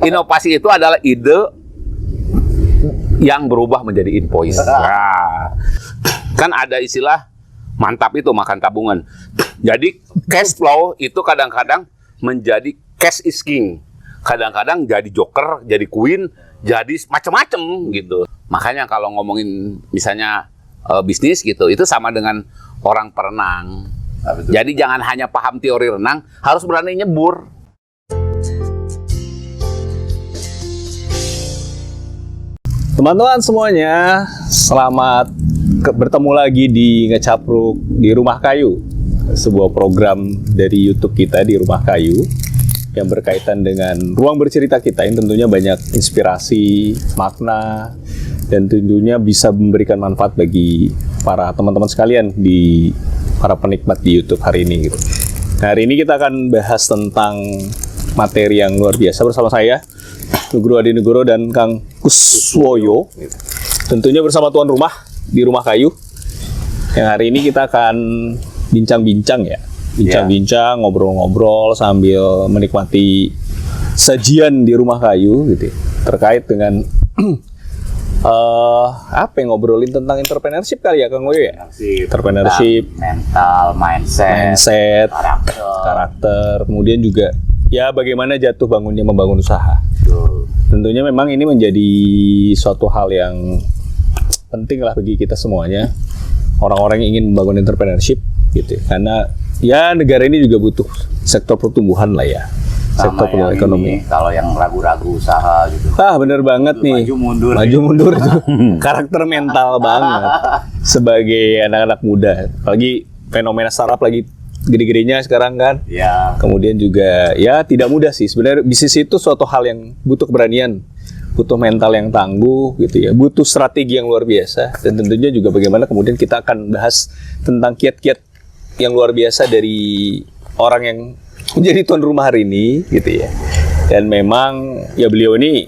Inovasi itu adalah ide yang berubah menjadi invoice. Nah, kan ada istilah mantap itu makan tabungan. Jadi cash flow itu kadang-kadang menjadi cash is king. Kadang-kadang jadi joker, jadi queen, jadi macam-macam gitu. Makanya kalau ngomongin misalnya bisnis gitu, itu sama dengan orang perenang. Nah, jadi jangan hanya paham teori renang, harus berani nyebur. Teman-teman semuanya, selamat bertemu lagi di Ngecapruk di Rumah Kayu, sebuah program dari YouTube kita di Rumah Kayu yang berkaitan dengan ruang bercerita kita yang tentunya banyak inspirasi, makna, dan tentunya bisa memberikan manfaat bagi para teman-teman sekalian di para penikmat di YouTube hari ini gitu. Nah, hari ini kita akan bahas tentang materi yang luar biasa bersama saya, Nugroho Adi Nugroho dan Kang Kuswoyo. Tentunya bersama tuan rumah di Rumah Kayu. Yang hari ini kita akan bincang-bincang ya. Bincang-bincang, ngobrol-ngobrol sambil menikmati sajian di Rumah Kayu gitu. Terkait dengan apa yang ngobrolin tentang entrepreneurship kali ya Kang Woyo ya? Entrepreneurship, mental, mindset, karakter, kemudian juga ya bagaimana jatuh bangunnya membangun usaha. Tentunya memang ini menjadi suatu hal yang penting lah bagi kita semuanya, orang-orang yang ingin membangun entrepreneurship gitu. Karena ya negara ini juga butuh sektor pertumbuhan lah ya, sektor pertumbuhan ekonomi. Kalau yang ragu-ragu usaha gitu. Bener banget nih. Maju mundur itu karakter mental banget sebagai anak-anak muda. Apalagi fenomena startup lagi gede-gedenya sekarang kan. Ya. Kemudian juga ya tidak mudah sih. Sebenarnya bisnis itu suatu hal yang butuh keberanian, butuh mental yang tangguh gitu ya, butuh strategi yang luar biasa, dan tentunya juga bagaimana kemudian kita akan bahas tentang kiat-kiat yang luar biasa dari orang yang menjadi tuan rumah hari ini gitu ya. Dan memang ya beliau ini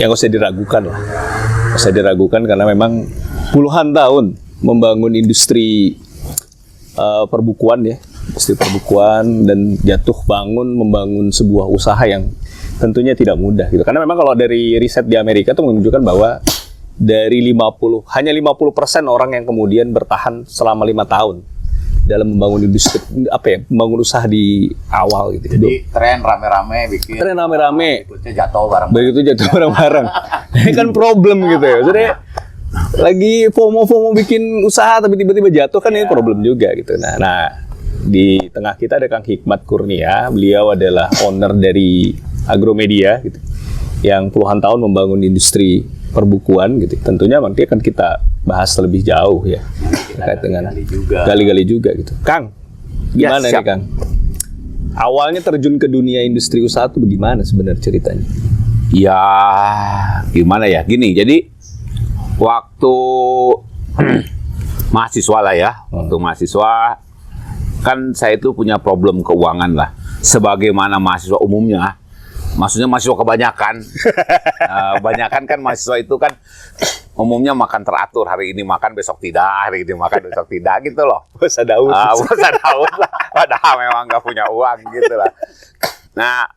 yang nggak usah diragukan lah, nggak usah diragukan karena memang puluhan tahun membangun industri perbukuan ya, industri perbukuan, dan jatuh bangun membangun sebuah usaha yang tentunya tidak mudah gitu. Karena memang kalau dari riset di Amerika itu menunjukkan bahwa dari hanya 50% orang yang kemudian bertahan selama 5 tahun dalam membangun industri membangun usaha di awal gitu. Jadi tren rame-rame bikin. Tren rame-rame. Berikutnya jatuh bareng. Begitu jatuh bareng-bareng. Ini kan problem gitu ya. Jadi lagi FOMO bikin usaha tapi tiba-tiba jatuh kan ini problem juga gitu. Nah, di tengah kita ada Kang Hikmat Kurnia. Beliau adalah owner dari Agromedia gitu, yang puluhan tahun membangun industri perbukuan gitu. Tentunya nanti akan kita bahas lebih jauh ya terkait dengan gali-gali juga gitu. Kang, gimana nih Kang? Awalnya terjun ke dunia industri usaha itu bagaimana sebenarnya ceritanya? Ya, gimana ya? Gini, jadi waktu mahasiswa lah ya, waktu mahasiswa kan saya itu punya problem keuangan lah. Sebagaimana mahasiswa umumnya, maksudnya mahasiswa kebanyakan. Kebanyakan kan mahasiswa itu kan umumnya makan teratur, hari ini makan besok tidak, hari ini makan besok tidak gitu loh. Puasa Daud. Puasa Daud lah, padahal memang nggak punya uang gitu lah. Nah,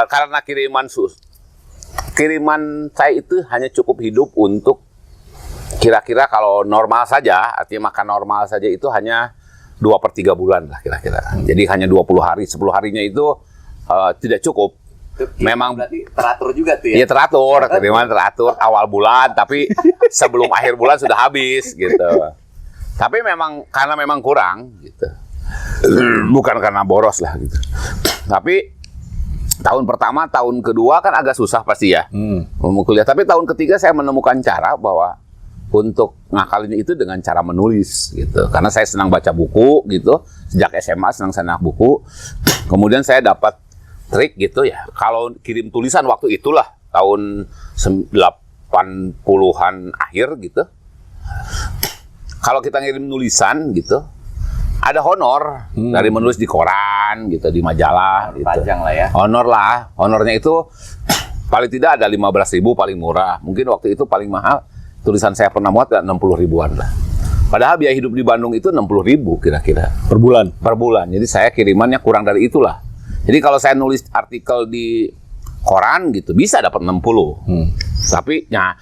karena kiriman saya itu hanya cukup hidup untuk kira-kira kalau normal saja, artinya makan normal saja itu hanya 2/3 bulan lah kira-kira. Jadi hanya 20 hari, 10 harinya itu tidak cukup. Memang berarti teratur juga tuh ya? Iya teratur, kiriman teratur awal bulan, tapi sebelum akhir bulan sudah habis gitu. Tapi karena memang kurang gitu. Bukan karena boros lah gitu. Tapi tahun pertama, tahun kedua kan agak susah pasti ya. Mau kuliah, tapi tahun ketiga saya menemukan cara bahwa untuk ngakalin itu dengan cara menulis gitu. Karena saya senang baca buku gitu. Sejak SMA senang buku. Kemudian saya dapat trik gitu ya. Kalau kirim tulisan waktu itulah tahun 80-an akhir gitu. Kalau kita ngirim tulisan gitu, ada honor dari menulis di koran gitu, di majalah gitu. Panjang lah ya. Honor lah. Honornya itu paling tidak ada 15.000 paling murah. Mungkin waktu itu paling mahal tulisan saya pernah muat 60 ribuan lah. Padahal biaya hidup di Bandung itu 60.000 kira-kira. Per bulan? Per bulan. Jadi saya kirimannya kurang dari itulah. Jadi kalau saya nulis artikel di koran gitu bisa dapat 60. Tapi nah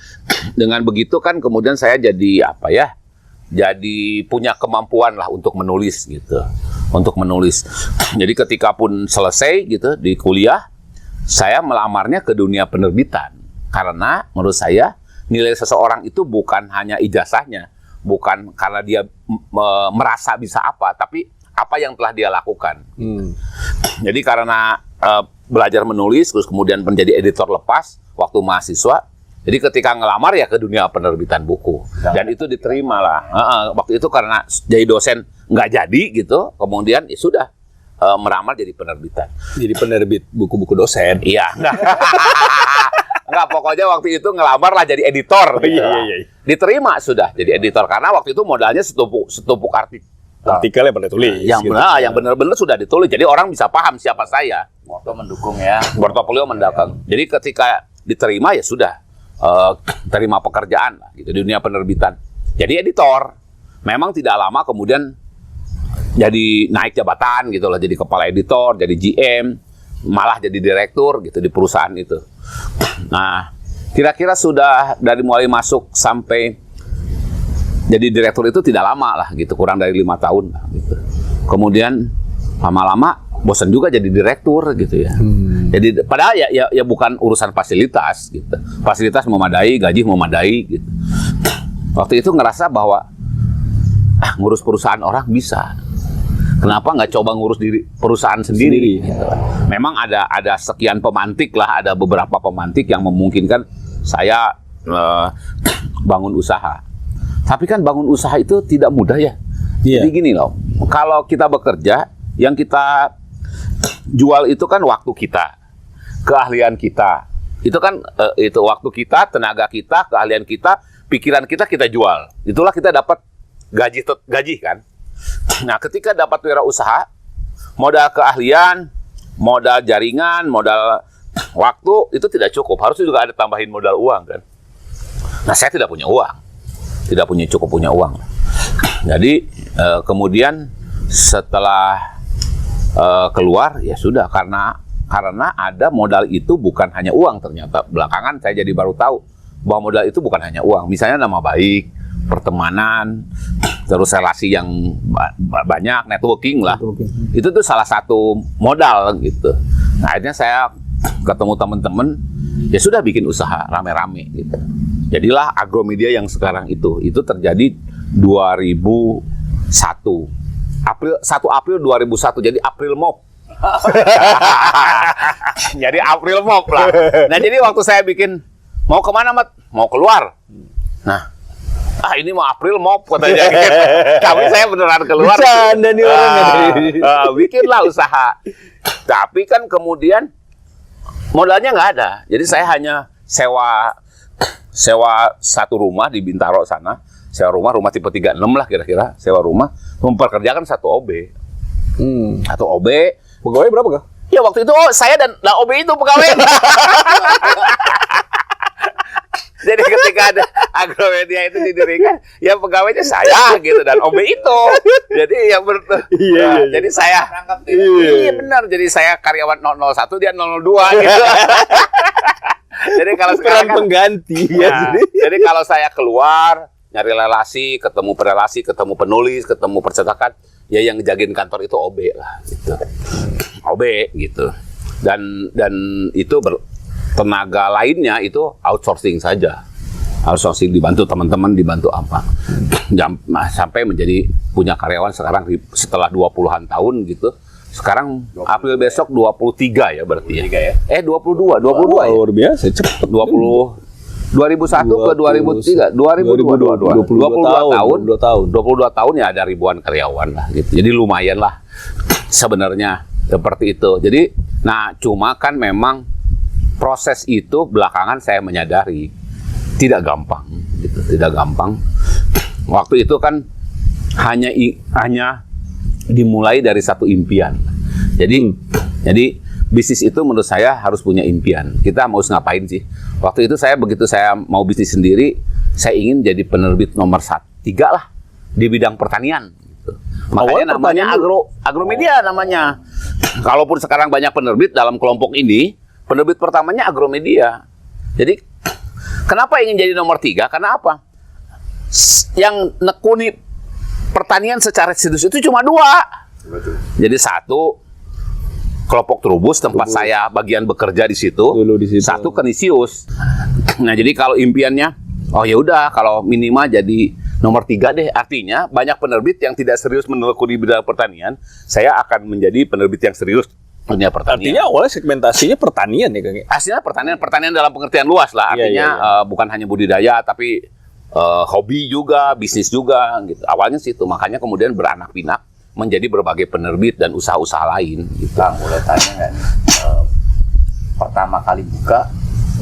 dengan begitu kan kemudian saya jadi apa ya? Jadi punya kemampuan lah untuk menulis gitu. Untuk menulis. Jadi ketika pun selesai gitu di kuliah, saya melamarnya ke dunia penerbitan. Karena menurut saya nilai seseorang itu bukan hanya ijazahnya, bukan karena dia merasa bisa apa, tapi apa yang telah dia lakukan. Jadi karena belajar menulis, terus kemudian menjadi editor lepas waktu mahasiswa, jadi ketika ngelamar ya ke dunia penerbitan buku. Dan itu diterima lah. Waktu itu karena jadi dosen nggak jadi gitu, kemudian ya sudah meramar jadi penerbitan. Jadi penerbit buku-buku dosen. Iya. Enggak, pokoknya waktu itu ngelamar lah jadi editor. Iya. Diterima sudah jadi editor karena waktu itu modalnya setupuk Artikelnya pernah tulis. yang gitu. benar, yang benar-benar sudah ditulis. Jadi orang bisa paham siapa saya. Moto mendukung ya. Portofolio mendukung. Jadi ketika diterima ya sudah terima pekerjaan lah gitu di dunia penerbitan. Jadi editor. Memang tidak lama kemudian jadi naik jabatan gitu lah, jadi kepala editor, jadi GM, malah jadi direktur gitu di perusahaan itu. Nah, kira-kira sudah dari mulai masuk sampai jadi direktur itu tidak lama lah gitu, kurang dari 5 tahun lah gitu. Kemudian lama-lama bosan juga jadi direktur gitu ya. Jadi padahal ya bukan urusan fasilitas gitu. Fasilitas memadai, gaji memadai gitu. Waktu itu ngerasa bahwa ngurus perusahaan orang bisa. Kenapa nggak coba ngurus diri perusahaan sendiri? Gitu. Memang ada sekian pemantik lah, ada beberapa pemantik yang memungkinkan saya bangun usaha. Tapi kan bangun usaha itu tidak mudah ya. Iya. Jadi gini loh, kalau kita bekerja, yang kita jual itu kan waktu kita, keahlian kita. Itu kan itu waktu kita, tenaga kita, keahlian kita, pikiran kita jual. Itulah kita dapat gaji kan. Nah, ketika dapat wirausaha, modal keahlian, modal jaringan, modal waktu itu tidak cukup. Harusnya juga ada tambahin modal uang kan. Nah, saya tidak punya uang. Tidak cukup punya uang. Jadi kemudian setelah keluar ya sudah karena ada modal itu bukan hanya uang ternyata. Belakangan saya jadi baru tahu bahwa modal itu bukan hanya uang. Misalnya nama baik, pertemanan, terus relasi yang banyak, networking lah. Itu tuh salah satu modal gitu. Nah, akhirnya saya ketemu teman-teman, ya sudah bikin usaha rame-rame gitu. Jadilah Agromedia yang sekarang itu terjadi 2001. 1 April 2001, jadi April Mop. Jadi April Mop lah. Nah, jadi waktu saya bikin, mau kemana, Mat? Mau keluar. Nah, ini mau April Mop katanya. Tapi saya beneran keluar. Bercanda nih orangnya. Bikinlah usaha. Tapi kan kemudian modalnya nggak ada. Jadi saya hanya sewa satu rumah di Bintaro sana. Sewa rumah tipe 36 lah kira-kira. Sewa rumah, memperkerjakan satu OB. Satu OB. Pegawai berapa kah? Ya waktu itu saya dan OB itu pegawai. Jadi ketika ada Agromedia itu didirikan, ya pegawainya saya gitu dan OB itu. Jadi yang Iya. Jadi saya iya benar. Jadi saya karyawan 001, dia 002 gitu. Jadi kalau sekarang kan, pengganti ya. jadi kalau saya keluar nyari relasi, ketemu perelasi, ketemu penulis, ketemu percetakan, ya yang ngejagain kantor itu OB lah gitu. OB gitu. Dan itu tenaga lainnya itu outsourcing saja. Outsourcing, dibantu teman-teman, dibantu apa. Sampai menjadi punya karyawan sekarang setelah 20-an tahun gitu. Sekarang April besok 23 ya berarti ya. 22 ya. Luar biasa, cepet. 2001 ke 2003, 2022 tahun. 22 tahun ya ada ribuan karyawan lah gitu. Jadi lumayan lah sebenarnya seperti itu. Jadi nah cuma kan memang proses itu belakangan saya menyadari tidak gampang gitu, tidak gampang. Waktu itu kan hanya dimulai dari satu impian. Jadi bisnis itu menurut saya harus punya impian. Kita mau ngapain sih? Waktu itu begitu saya mau bisnis sendiri, saya ingin jadi penerbit nomor 3 lah di bidang pertanian. Gitu. Makanya namanya Agromedia namanya. Kalaupun sekarang banyak penerbit dalam kelompok ini, Penerbit pertamanya Agromedia. Jadi kenapa ingin jadi nomor 3? Karena apa? Yang nekuni pertanian secara serius itu cuma 2. Betul. Jadi 1 Kelompok Trubus, tempat saya bagian bekerja di situ. Dulu di situ. 1 Kanisius. Nah, jadi kalau impiannya, oh ya udah, kalau minimal jadi nomor 3 deh. Artinya banyak penerbit yang tidak serius menekuni bidang pertanian, saya akan menjadi penerbit yang serius dunia pertanian. Artinya awalnya segmentasinya pertanian ya Kang. Aslinya pertanian dalam pengertian luas lah. Iya, Artinya iya. bukan hanya budidaya, tapi hobi juga, bisnis juga. Gitu. Awalnya sih itu, makanya kemudian beranak pinak menjadi berbagai penerbit dan usaha-usaha lain. Gitu. Kang, boleh tanya nggak nih? Pertama kali buka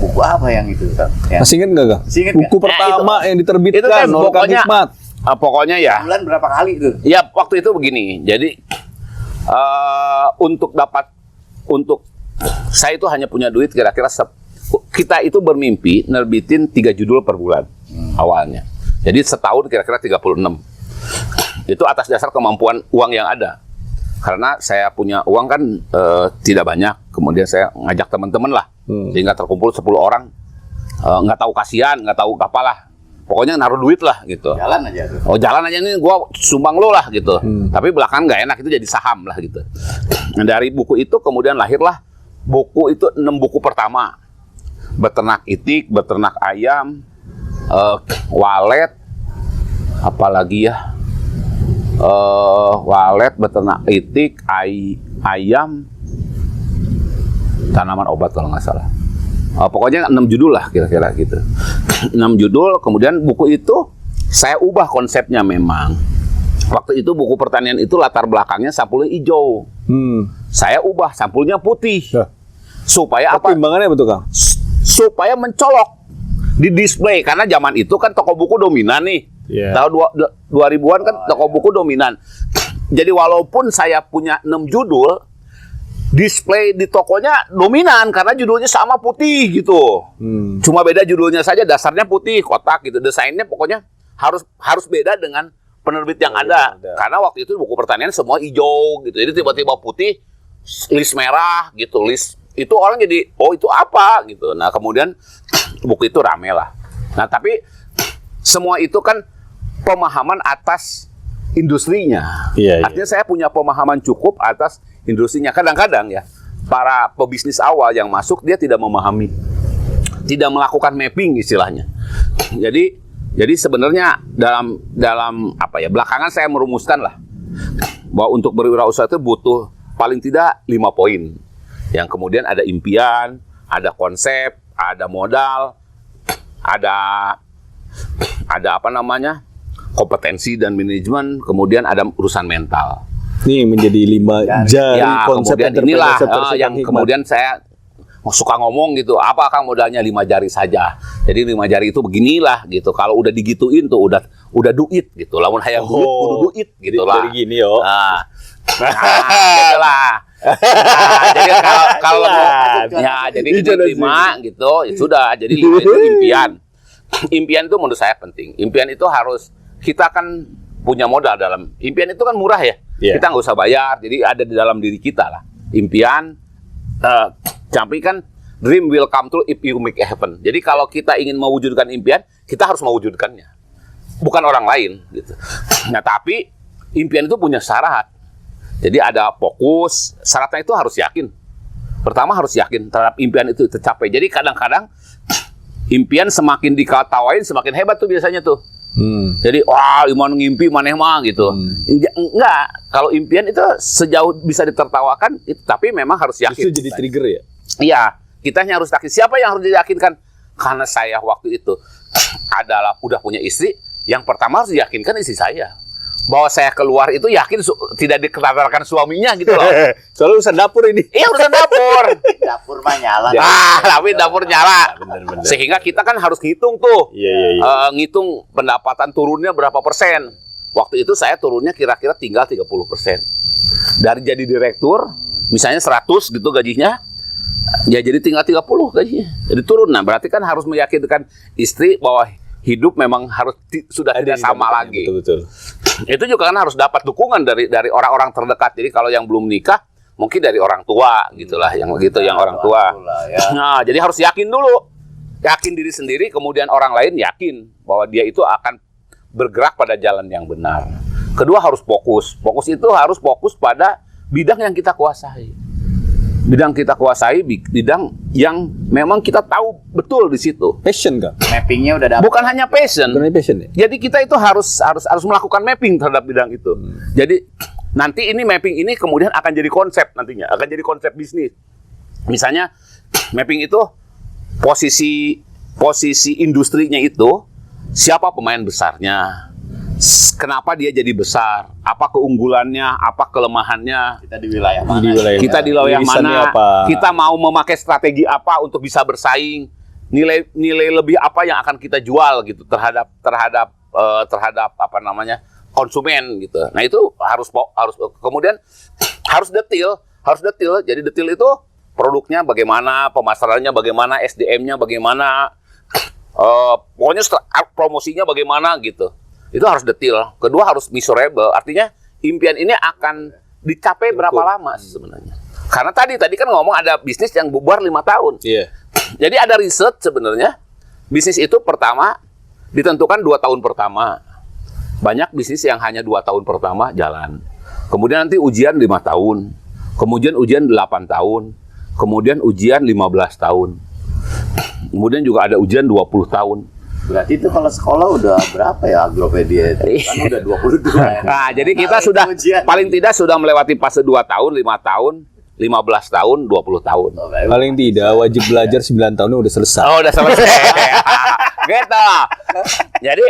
buku apa yang itu, Kang? Yang Masih ingat nggak Kang? Masih ingat Buku nggak? pertama yang diterbitkan itu kan oleh Kang pokoknya- Hikmat. Pokoknya ya, bulan berapa kali itu? ya waktu itu begini. Jadi untuk saya itu hanya punya duit kira-kira kita itu bermimpi nerbitin 3 judul per bulan awalnya. Jadi setahun kira-kira 36. Itu atas dasar kemampuan uang yang ada. Karena saya punya uang kan tidak banyak. Kemudian saya ngajak teman-teman lah. Sehingga terkumpul 10 orang. Nggak tahu kasihan, nggak tahu apalah. Pokoknya naruh duit lah gitu. Jalan aja tuh. Oh jalan aja nih, gua sumbang lo lah gitu. Tapi belakangan nggak enak, itu jadi saham lah gitu. Nah, dari buku itu kemudian lahirlah buku itu 6 buku pertama. Beternak itik, beternak ayam, walet, apalagi ya, walet, beternak itik, ayam, tanaman obat kalau nggak salah. Pokoknya 6 judul lah kira-kira gitu. 6 judul, kemudian buku itu saya ubah konsepnya memang. Waktu itu buku pertanian itu latar belakangnya sampulnya hijau. Saya ubah sampulnya putih. Supaya apa? Pertimbangannya betul Kang? Supaya mencolok di display. Karena zaman itu kan toko buku dominan nih. Iya. Tahun 2000-an kan toko buku dominan. Jadi walaupun saya punya 6 judul, display di tokonya dominan karena judulnya sama putih gitu. Cuma beda judulnya saja, dasarnya putih, kotak gitu. Desainnya pokoknya harus beda dengan penerbit yang ada. Karena waktu itu buku pertanian semua hijau gitu. Jadi tiba-tiba putih, list merah gitu, list itu orang jadi oh itu apa gitu. Nah, kemudian buku itu rame lah. Nah, tapi semua itu kan pemahaman atas industrinya. Iya, iya. Artinya saya punya pemahaman cukup atas industrinya. Kadang-kadang ya, para pebisnis awal yang masuk dia tidak memahami, tidak melakukan mapping istilahnya. Jadi sebenarnya dalam apa ya, belakangan saya merumuskan lah bahwa untuk berwirausaha itu butuh paling tidak 5 poin. Yang kemudian ada impian, ada konsep, ada modal, ada apa namanya, kompetensi dan manajemen, kemudian ada urusan mental. Ini menjadi 5 jari Ya, konsep kemudian inilah entrepreneurship yang Kang Hikmat. kemudian saya suka ngomong gitu, apa Kang modalnya 5 jari saja. Jadi 5 jari itu beginilah gitu. Kalau udah digituin tuh udah duit gitu. Lamun hayang duit kudu duit gitu lah. Dari gini yo. Nah, gitu lah. Nah, jadi kalau ya jadi Itu ada 5 gitu, ya sudah. Jadi 5 itu impian. Impian itu menurut saya penting. Impian itu harus, kita kan punya modal dalam impian itu kan murah ya. Yeah. Kita nggak usah bayar, jadi ada di dalam diri kita lah. Impian, tapi kan dream will come true if you make it happen. Jadi kalau kita ingin mewujudkan impian, kita harus mewujudkannya, bukan orang lain gitu. Nah, tapi impian itu punya syarat. Jadi ada fokus, syaratnya itu harus yakin. Pertama harus yakin terhadap impian itu tercapai. Jadi kadang-kadang impian semakin diketawain semakin hebat tuh biasanya tuh. Jadi wah iman ngimpi maneh mah gitu. Enggak, kalau impian itu sejauh bisa ditertawakan tapi memang harus yakin. Itu jadi trigger ya. Iya, kitanya harus yakin. Siapa yang harus diyakinkan? Karena saya waktu itu adalah udah punya istri, yang pertama harus diyakinkan istri saya. Bahwa saya keluar itu yakin tidak diketawakan suaminya gitu loh. Soalnya urusan dapur ini. Iya, urusan dapur. Dapur mah nyala. Tapi dapur nyala. Bener. Sehingga kita kan harus ngitung tuh. Iya. Ngitung pendapatan turunnya berapa persen. Waktu itu saya turunnya kira-kira tinggal 30%. Dari jadi direktur, misalnya 100 gitu gajinya, ya jadi tinggal 30 gajinya. Jadi turun. Nah, berarti kan harus meyakinkan istri bahwa hidup memang harus sudah tidak sama lagi. Betul. Itu juga kan harus dapat dukungan dari orang-orang terdekat. Jadi kalau yang belum nikah mungkin dari orang tua gitulah, yang begitu, yang orang tua. Ya. Nah, jadi harus yakin dulu, yakin diri sendiri, kemudian orang lain yakin bahwa dia itu akan bergerak pada jalan yang benar. Kedua harus fokus. Fokus itu harus fokus pada bidang yang kita kuasai. Bidang kita kuasai, bidang yang memang kita tahu betul di situ. Passion kah? Mappingnya udah dapat. Bukan hanya passion. Bukan passion ya? Jadi kita itu harus melakukan mapping terhadap bidang itu. Jadi nanti ini mapping ini kemudian akan jadi konsep nantinya, akan jadi konsep bisnis. Misalnya mapping itu posisi industrinya itu, siapa pemain besarnya, kenapa dia jadi besar, apa keunggulannya, apa kelemahannya. Kita di wilayah mana? Kita di wilayah Irisannya mana? apa? Kita mau memakai strategi apa untuk bisa bersaing? Nilai lebih apa yang akan kita jual gitu terhadap apa namanya konsumen gitu. Nah itu harus kemudian harus detail. Jadi detail itu produknya bagaimana, pemasarannya bagaimana, SDM-nya bagaimana, pokoknya promosinya bagaimana gitu. Itu harus detail. Kedua harus measurable. Artinya impian ini akan dicapai berapa lama sebenarnya. Karena tadi kan ngomong ada bisnis yang bubar 5 tahun. Iya. Jadi ada riset sebenarnya. Bisnis itu pertama ditentukan 2 tahun pertama. Banyak bisnis yang hanya 2 tahun pertama jalan. Kemudian nanti ujian 5 tahun. Kemudian ujian 8 tahun. Kemudian ujian 15 tahun. Kemudian juga ada ujian 20 tahun. Berarti itu kalau sekolah udah berapa ya Agropedia? Kan udah 22 ya. Nah, jadi kita sudah paling tidak sudah melewati fase 2 tahun, 5 tahun, 15 tahun, 20 tahun. Paling tidak wajib belajar 9 tahun udah selesai. Oh, udah selesai. Gitu. Jadi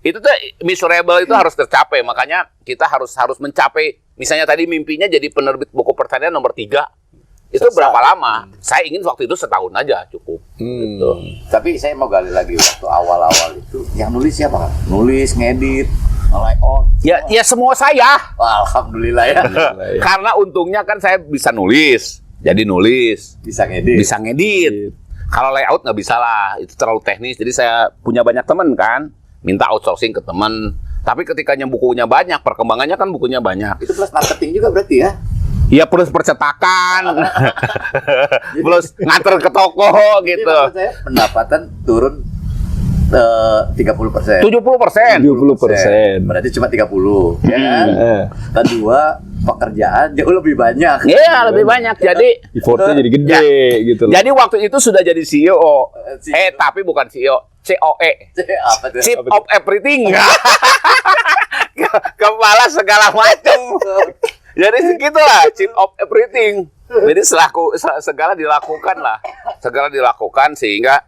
itu tuh measurable itu harus tercapai. Makanya kita harus mencapai. Misalnya tadi mimpinya jadi penerbit buku pertanian nomor 3. Itu berapa lama? Saya ingin waktu itu setahun aja cukup. Gitu. Tapi saya mau gali lagi waktu awal-awal itu. Yang nulis siapa kan? Nulis, ngedit, layout. Ya semua saya. Wah, alhamdulillah ya. Karena untungnya kan saya bisa nulis. Jadi nulis. Bisa ngedit. Bisa ngedit. Kalau layout nggak bisa lah. Itu terlalu teknis. Jadi saya punya banyak teman kan. Minta outsourcing ke teman. Tapi ketika bukunya banyak, perkembangannya kan bukunya banyak. Itu plus marketing juga berarti ya? Ya plus percetakan, plus nganter ke toko gitu. Jadi maksud saya pendapatan turun 30%. 70%. 70%. Berarti cuma 30, ya kan? Kedua, pekerjaan jauh lebih banyak. Iya, lebih banyak. Jadi Effortnya jadi gede gitu loh. Jadi waktu itu sudah jadi CEO. Tapi bukan CEO, COE. Apa tuh? Chief of Everything. Kepala segala macam. Jadi segitulah, Chief of Everything. Jadi segala dilakukan lah. Segala dilakukan sehingga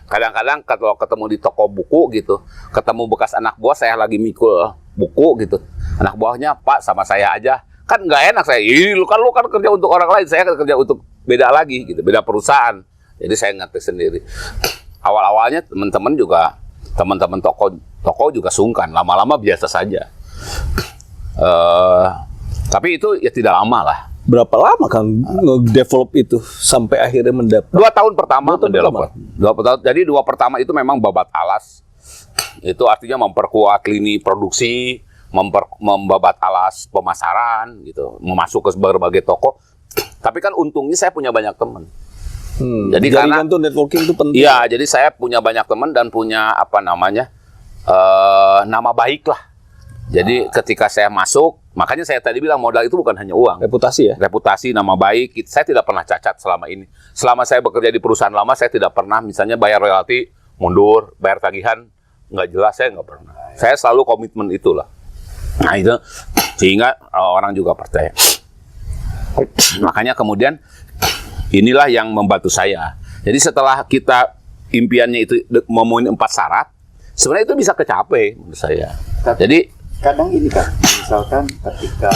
kadang-kadang kalau ketemu di toko buku gitu, ketemu bekas anak buah saya lagi mikul buku gitu. Anak buahnya, Pak sama saya aja. Kan nggak enak saya. Lu kan kerja untuk orang lain, saya kan kerja untuk beda lagi gitu, beda perusahaan. Jadi saya ngerti sendiri. Awal-awalnya teman-teman toko juga sungkan, lama-lama biasa saja. Tapi itu ya tidak lama lah. Berapa lama Kang nge-develop itu sampai akhirnya mendapat? 2 tahun pertama mendevelop. 2 tahun. Jadi 2 pertama itu memang babat alas. Itu artinya memperkuat lini produksi, membabat alas pemasaran gitu, memasuk ke berbagai toko. Tapi kan untungnya saya punya banyak teman. Jadi jaringan tuh networking itu penting. Iya, jadi saya punya banyak teman dan punya nama baik lah. Jadi ketika saya masuk, makanya saya tadi bilang modal itu bukan hanya uang. Reputasi ya? Reputasi, nama baik. Saya tidak pernah cacat selama ini. Selama saya bekerja di perusahaan lama, saya tidak pernah misalnya bayar royalti, mundur, bayar tagihan, nggak jelas, saya nggak pernah. Saya selalu komitmen itulah. Nah itu, sehingga orang juga percaya. Makanya kemudian, inilah yang membantu saya. Jadi setelah kita impiannya itu memenuhi 4 syarat, sebenarnya itu bisa kecapai menurut saya. Jadi kadang ini kan, misalkan ketika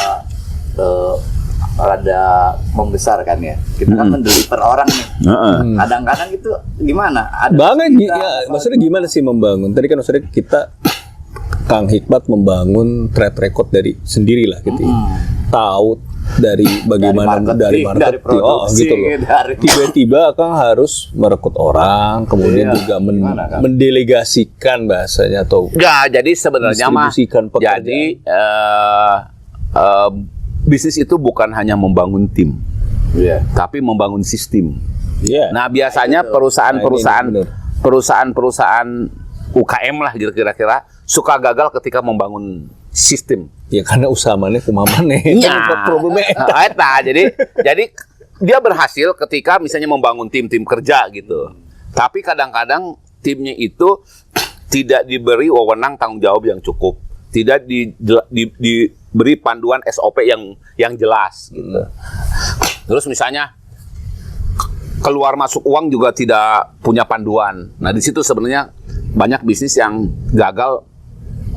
rada membesar kan ya, kita kan mendeliver orang nih. Kadang-kadang itu gimana? Ada maksudnya gimana sih membangun? Tadi kan maksudnya kita Kang Hikmat membangun track record dari sendiri lah gitu. Tahu dari bagaimana dari marketing, produksi, gitu loh. Tiba-tiba Kang harus merekrut orang, kemudian juga mendelegasikan bahasanya atau ya, jadi sebenarnya mah distribusikan pekerjaan. jadi bisnis itu bukan hanya membangun tim, Iya. tapi membangun sistem. Iya. Nah, biasanya perusahaan-perusahaan UKM lah kira-kira suka gagal ketika membangun sistem. Ya karena usaha mana kumamaneh. Iya. Problemnya Eta. Jadi dia berhasil ketika misalnya membangun tim-tim kerja gitu. Tapi kadang-kadang timnya itu tidak diberi wewenang tanggung jawab yang cukup, tidak diberi panduan SOP yang jelas gitu. Terus misalnya keluar masuk uang juga tidak punya panduan. Nah, di situ sebenarnya banyak bisnis yang gagal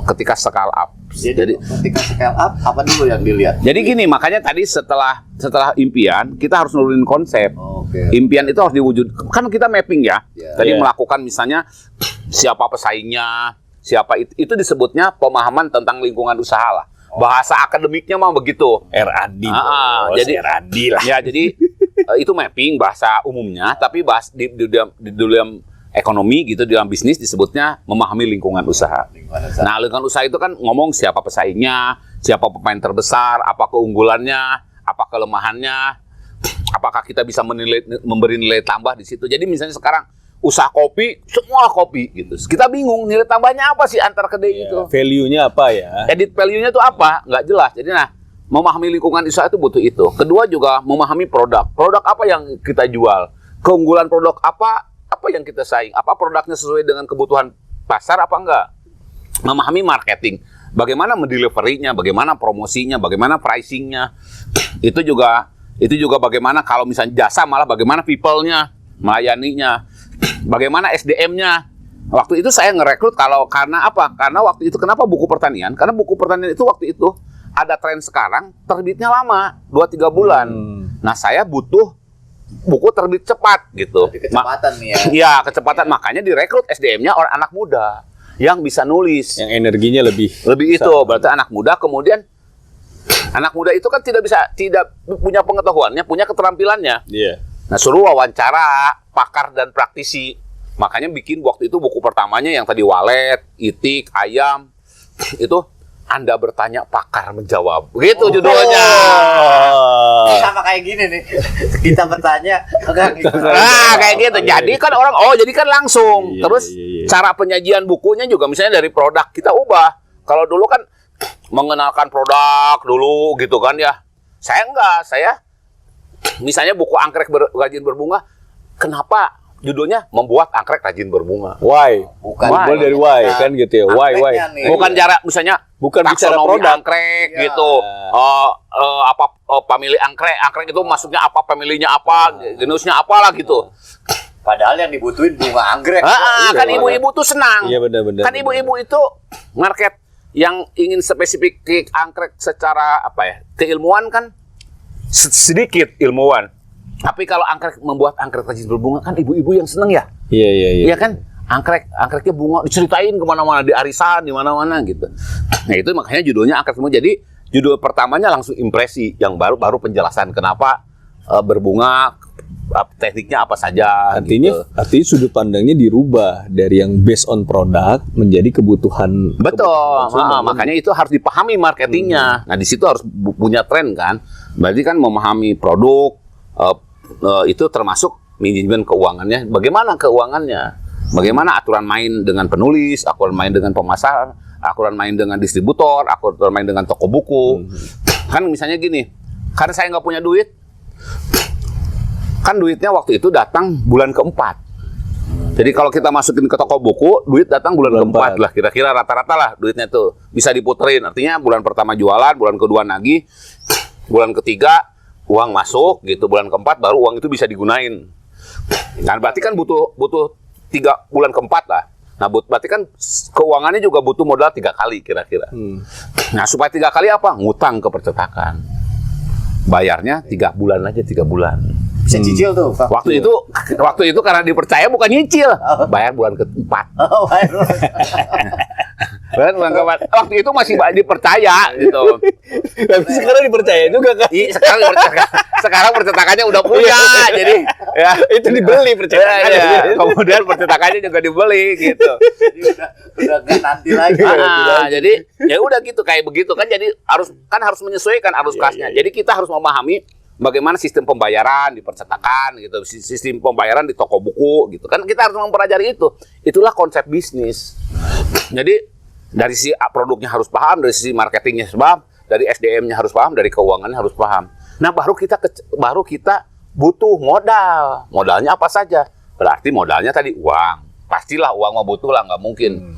ketika scale up. Jadi ketika scale up, apa dulu yang dilihat? Jadi gini, makanya tadi setelah impian kita harus nurunin konsep. Oke. Impian itu harus diwujud. Kan kita mapping ya. Ya. Tadi Ya. melakukan misalnya siapa pesaingnya, siapa itu disebutnya pemahaman tentang lingkungan usaha lah. Bahasa akademiknya mah begitu. RAD. Jadi RAD lah. Ya, jadi itu mapping bahasa umumnya, tapi di dalam ekonomi gitu, di dalam bisnis disebutnya memahami lingkungan usaha. Nah, lingkungan usaha itu kan ngomong siapa pesaingnya, siapa pemain terbesar, apa keunggulannya, apa kelemahannya, apakah kita bisa memberi nilai tambah di situ. Jadi misalnya sekarang usaha kopi, semua kopi gitu. Kita bingung nilai tambahnya apa sih antar kedai itu. Value-nya apa ya? Edit value-nya itu apa? Nggak jelas. Jadi memahami lingkungan usaha itu butuh itu. Kedua juga memahami produk. Produk apa yang kita jual? Keunggulan produk apa yang kita saing? Apa produknya sesuai dengan kebutuhan pasar apa enggak? Memahami marketing. Bagaimana mendeliverynya, bagaimana promosinya, bagaimana pricingnya. Itu juga bagaimana kalau misalnya jasa malah bagaimana people-nya, melayaninya. Bagaimana SDM-nya. Waktu itu saya ngerekrut karena apa? Karena waktu itu kenapa buku pertanian? Karena buku pertanian itu waktu itu ada tren sekarang terbitnya lama, 2-3 bulan. Nah, saya butuh buku terbit cepat gitu. Kecepatan nih ya. Iya, kecepatan. Makanya direkrut SDM-nya orang anak muda yang bisa nulis. Yang energinya lebih Itu berarti anak muda. Kemudian anak muda itu kan tidak punya pengetahuannya, punya keterampilannya. Iya. Nah, suruh wawancara pakar dan praktisi. Makanya bikin waktu itu buku pertamanya yang tadi walet, itik, ayam. Itu Anda bertanya, pakar menjawab. Gitu judulnya. Sama kayak gini nih. Kita bertanya, Kayak gitu. Jadi kan jadi kan langsung. Iya, Terus iya. cara penyajian bukunya juga misalnya dari produk kita ubah. Kalau dulu kan mengenalkan produk dulu gitu kan ya. Saya enggak, misalnya buku angkrek rajin berbunga, kenapa judulnya membuat angkrek rajin berbunga? Why? Bukan Mulai dari why kan gitu ya. Why? Angkreknya nih. Bukan cara misalnya Bukan bicara taksonomi produk. angkrek Iya. gitu. Famili angkrek itu maksudnya apa, familinya apa, genusnya apalah gitu. Padahal yang dibutuhin bunga anggrek. Kan ibu-ibu tuh senang. Iya, benar-benar. Kan ibu-ibu itu market yang ingin spesifik angkrek secara keilmuan kan sedikit ilmuwan. Tapi kalau membuat angkrek rajin berbunga kan ibu-ibu yang seneng ya. Iya. Iya kan? Angkreknya bunga diceritain kemana-mana, di arisan, di mana-mana gitu. Nah, itu makanya judulnya angkrek semua. Jadi judul pertamanya langsung impresi, yang baru penjelasan kenapa berbunga, tekniknya apa saja. Artinya sudut pandangnya dirubah dari yang based on produk menjadi kebutuhan. Betul. konsumen. Makanya itu harus dipahami marketingnya. Nah, di situ harus punya tren kan. Berarti kan memahami produk itu termasuk manajemen keuangannya. Bagaimana keuangannya? Bagaimana aturan main dengan penulis, aturan main dengan pemasar, aturan main dengan distributor, aturan main dengan toko buku. Kan misalnya gini, karena saya nggak punya duit, kan duitnya waktu itu datang bulan keempat. Jadi kalau kita masukin ke toko buku, duit datang bulan keempat lah, kira-kira rata-rata lah duitnya tuh bisa diputerin. Artinya bulan pertama jualan, bulan kedua nagih, bulan ketiga uang masuk gitu, bulan keempat baru uang itu bisa digunain. Nah, berarti kan butuh 3 bulan keempat lah. Nah, berarti kan keuangannya juga butuh modal 3 kali kira-kira. Nah, supaya 3 kali apa? Ngutang ke percetakan. Bayarnya 3 bulan aja, 3 bulan. Bisa cicil tuh, Pak. Waktu itu karena dipercaya bukan nyicil, bayar bulan keempat. Kan waktu itu masih dipercaya gitu. Tapi sekarang dipercaya juga kan? Iya, sekarang percetakannya udah punya, jadi ya Itu dibeli percetakannya. ya. Kemudian percetakannya juga dibeli gitu. Jadi udah nggak nanti lagi. Jadi ya udah gitu kayak begitu kan, jadi harus menyesuaikan arus kasnya. Jadi kita harus memahami bagaimana sistem pembayaran di percetakan gitu, sistem pembayaran di toko buku gitu kan, kita harus mempelajari itu. Itulah konsep bisnis. Jadi dari sisi produknya harus paham, dari sisi marketingnya harus paham, dari SDM-nya harus paham, dari keuangannya harus paham. Nah, baru kita butuh modal. Modalnya apa saja? Berarti modalnya tadi uang. Pastilah uang mah butuh lah, nggak mungkin.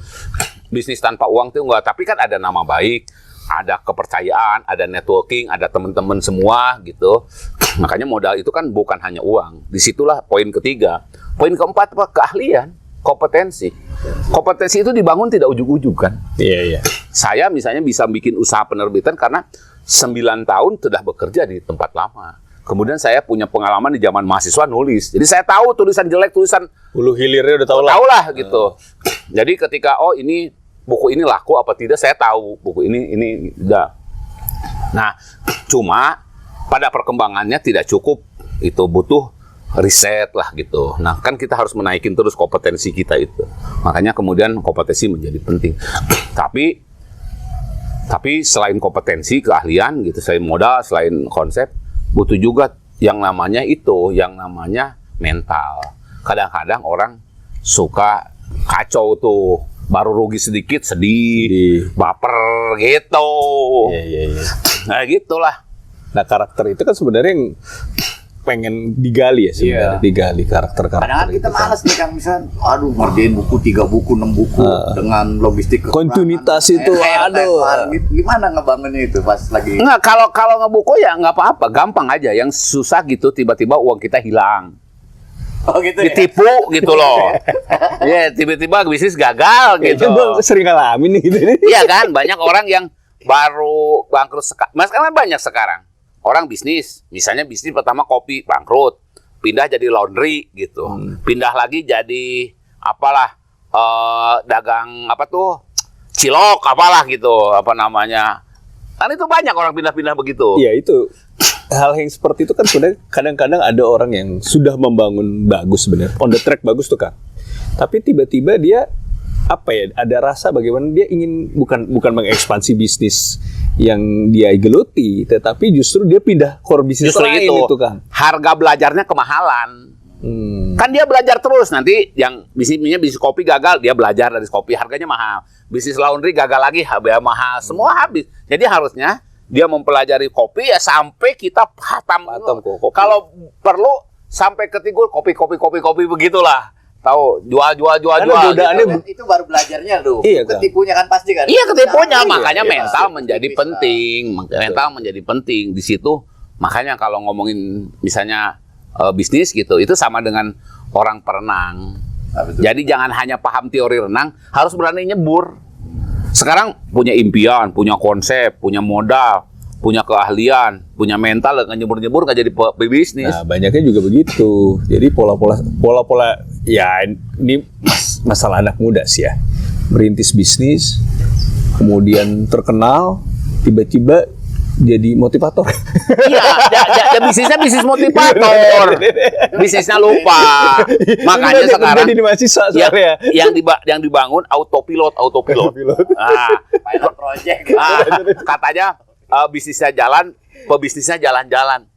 Bisnis tanpa uang itu enggak. Tapi kan ada nama baik, ada kepercayaan, ada networking, ada teman-teman semua gitu. Makanya modal itu kan bukan hanya uang. Disitulah poin ketiga. Poin keempat apa? Keahlian, kompetensi. Kompetensi itu dibangun tidak ujug-ujug kan. Iya. Saya misalnya bisa bikin usaha penerbitan karena 9 tahun sudah bekerja di tempat lama. Kemudian saya punya pengalaman di zaman mahasiswa nulis. Jadi saya tahu tulisan jelek, tulisan Hulu hilirnya udah tahu lah. tahu lah gitu. Jadi ketika ini buku ini laku apa tidak, saya tahu buku ini udah. Nah, cuma pada perkembangannya tidak cukup, itu butuh riset lah gitu. Nah, kan kita harus menaikin terus kompetensi kita itu. Makanya kemudian kompetensi menjadi penting. Tapi selain kompetensi, keahlian gitu, selain modal, selain konsep, butuh juga yang namanya mental. Kadang-kadang orang suka kacau tuh, baru rugi sedikit sedih, baper gitu. Iya. Nah, gitulah. Nah, karakter itu kan sebenarnya yang pengen digali ya sebenarnya, digali karakter-karakter. Kadang-kadang kita itu kan. malas nih Kang, misalnya ngerjain buku 3 buku, 6 buku dengan logistik kekurangan. Kontinuitas itu, Gimana ngebangunnya itu pas lagi? Enggak, kalau ngebuku ya nggak apa-apa, gampang aja. Yang susah gitu tiba-tiba uang kita hilang. Oh gitu ya? Ditipu gitu loh. Ya, tiba-tiba bisnis gagal gitu. Itu gue sering ngalamin nih gitu. Iya kan, banyak orang yang baru bangkrut Mas kan banyak sekarang. Orang bisnis, misalnya bisnis pertama kopi bangkrut, pindah jadi laundry gitu. Pindah lagi jadi apalah dagang apa tuh? Cilok apalah gitu, apa namanya. Kan itu banyak orang pindah-pindah begitu. Iya, itu hal yang seperti itu kan sebenarnya kadang-kadang ada orang yang sudah membangun bagus sebenarnya, on the track bagus tuh Kang. Tapi tiba-tiba dia ada rasa bagaimana dia ingin bukan mengekspansi bisnis yang dia geluti, tetapi justru dia pindah core bisnis Justru lain itu Kang. Harga belajarnya kemahalan. Kan dia belajar terus, nanti yang bisnis kopi gagal, dia belajar dari kopi, harganya mahal. Bisnis laundry gagal lagi, harga mahal, semua habis. Jadi harusnya dia mempelajari kopi ya sampai kita hatam kopi. Kalau perlu sampai ketiga kopi begitulah. Tahu jual. Godaannya itu baru belajarnya tuh. Iya, Kang. Ketipunya kan pasti kan. Iya, ketipunya, makanya Iya, mental iya, menjadi bisa. penting. Mental menjadi penting di situ. Makanya kalau ngomongin misalnya bisnis gitu, itu sama dengan orang perenang. betul. Jadi jangan hanya paham teori renang, harus berani nyebur. Sekarang punya impian, punya konsep, punya modal, punya keahlian, punya mental, dengan nyebur-nyebur nggak jadi pebisnis. Nah, banyaknya juga begitu. Jadi pola-pola ya ini masalah anak muda sih ya. Merintis bisnis, kemudian terkenal, tiba-tiba jadi motivator. Iya, bisnisnya bisnis motivator. Bisnisnya lupa. Makanya Itu sekarang jadi mahasiswa sebenarnya. yang dibangun autopilot. Pilot project. Katanya bisnisnya jalan, pebisnisnya jalan-jalan.